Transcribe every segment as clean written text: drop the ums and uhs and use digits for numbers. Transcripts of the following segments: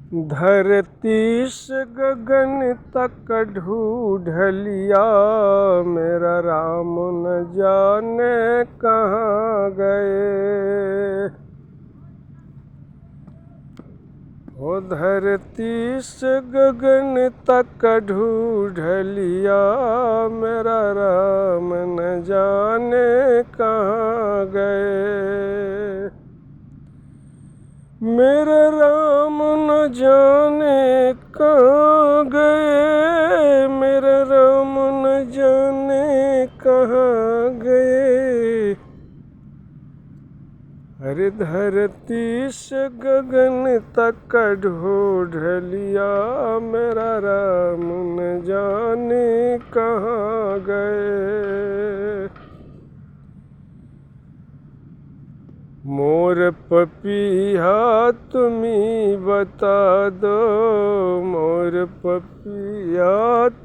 धरती से गगन तक ढूंढ लिया, मेरा राम न जाने कहाँ गए। ओ धरती से गगन तक ढूंढ लिया, मेरा राम न जाने कहाँ गए। मेरे राम न जाने कहाँ गए, मेरे राम न जाने कहाँ गए। अरे धरती से गगन तक ढूंढ लिया, मेरा राम न जाने कहाँ गए। मोर पपिया तुम्ही बता दो, मोर पपिया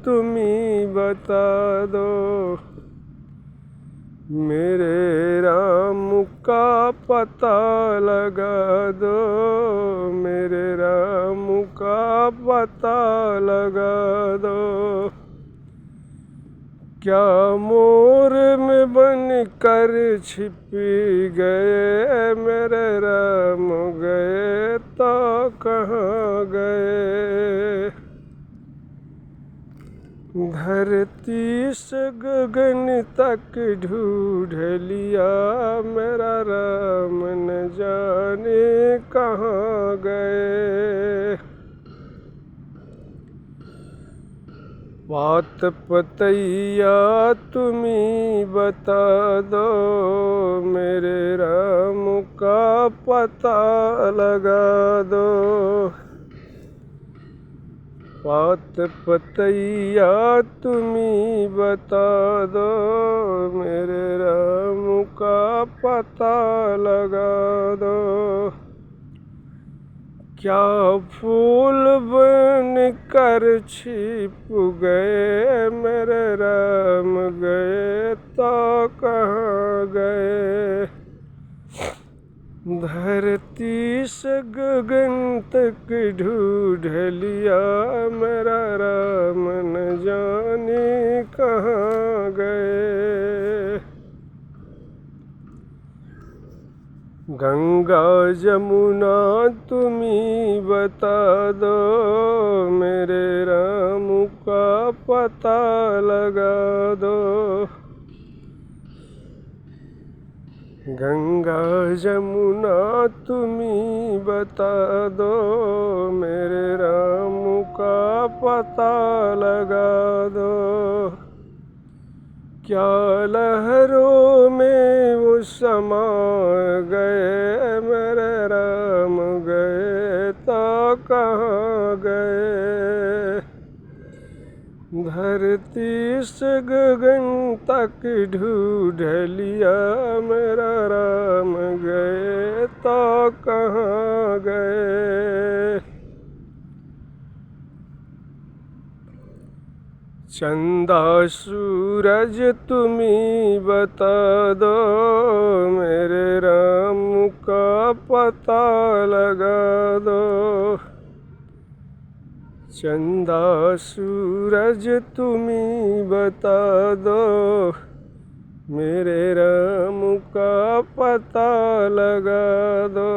तुम्ही बता दो। मेरे राम का पता लगा दो, मेरे राम का पता लगा दो। क्या मोर में बन कर छिप गए, मेरे राम गए तो कहाँ गए। धरती से गगन तक ढूंढ लिया, मेरा राम न जाने कहाँ गए। पात पतैया तुम्ही बता दो, मेरे राम का पता लगा दो। पात पतैया तुम्ही बता दो, मेरे राम का पता लगा दो। क्या फूल बन कर छिप गए, मेरे राम गए तो कहाँ गए। धरती से गगन तक ढूंढ लिया, मेरा राम न जाने कहाँ गए। गंगा जमुना तुम्ही बता दो, मेरे राम का पता लगा दो। गंगा जमुना तुम्ही बता दो, मेरे राम का पता लगा दो। क्या लहरों में वो समा गए, मेरे राम गए तो कहाँ गए। धरती से गगन तक ढूंढ लिया, मेरा राम गए तो कहाँ गए। चंदा सूरज तुम्ही बता दो, मेरे राम का पता लगा दो। चंदा सूरज तुम्ही बता दो, मेरे राम का पता लगा दो।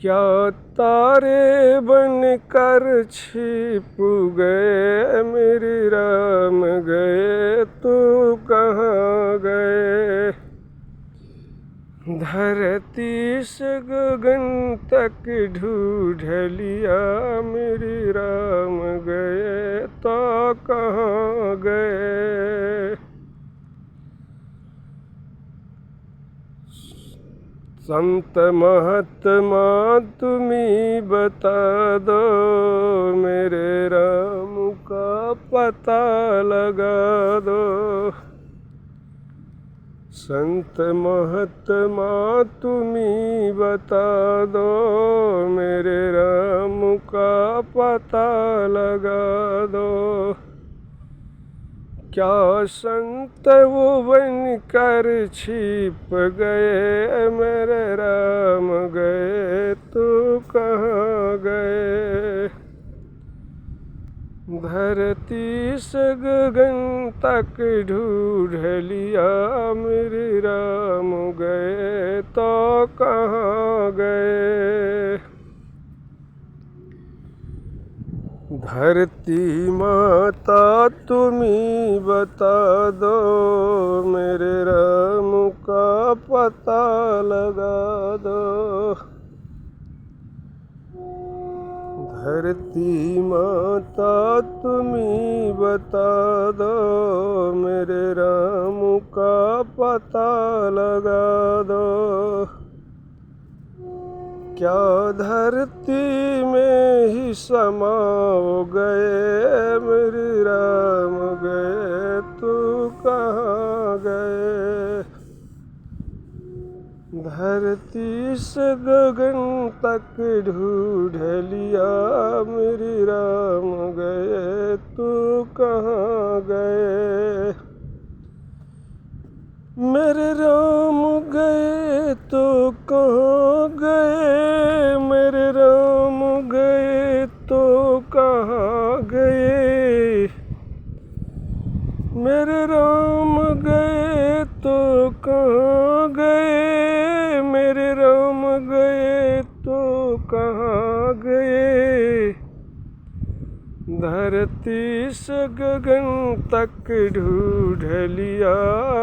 क्या तारे बन कर छिप गए, मेरे राम गए तो कहाँ गए। धरती से गगन तक ढूंढ लिया, मेरे राम गए तो कहाँ गए। संत महात्मा तुम्ही बता दो, मेरे राम का पता लगा दो। संत महात्मा तुम्ही बता दो, मेरे राम का पता लगा दो। क्या संत वो बन कर छिप गए, मेरे राम गए तो कहाँ गए। धरती से गगन तक ढूंढ लिया मेरे राम गए तो कहाँ गए। धरती माता तुम्ही बता दो मेरे राम का पता लगा दो। धरती माता तुम्ही बता दो मेरे राम का पता लगा दो। क्या धरती में ही समाओ गए मेरे राम गए तू कहाँ गए। धरती से गगन तक ढूंढ लिया मेरे राम गए तू कहाँ गए। मेरे राम गए तो कहाँ गए। मेरे राम गए तो कहाँ गए। मेरे राम गए तो कहाँ गए। मेरे राम गए तो कहाँ गए। धरती से गगन तक ढूंढ लिया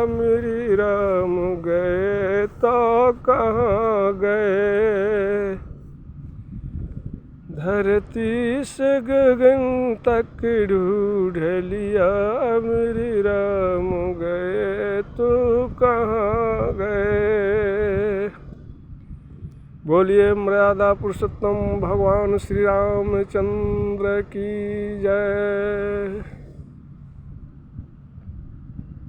मेरे राम गए तो कहाँ गए। धरती से गगन तक ढूंढ लिया मेरे राम गए तो कहाँ गए। बोलिए मर्यादा पुरुषोत्तम भगवान श्री रामचंद्र की जय।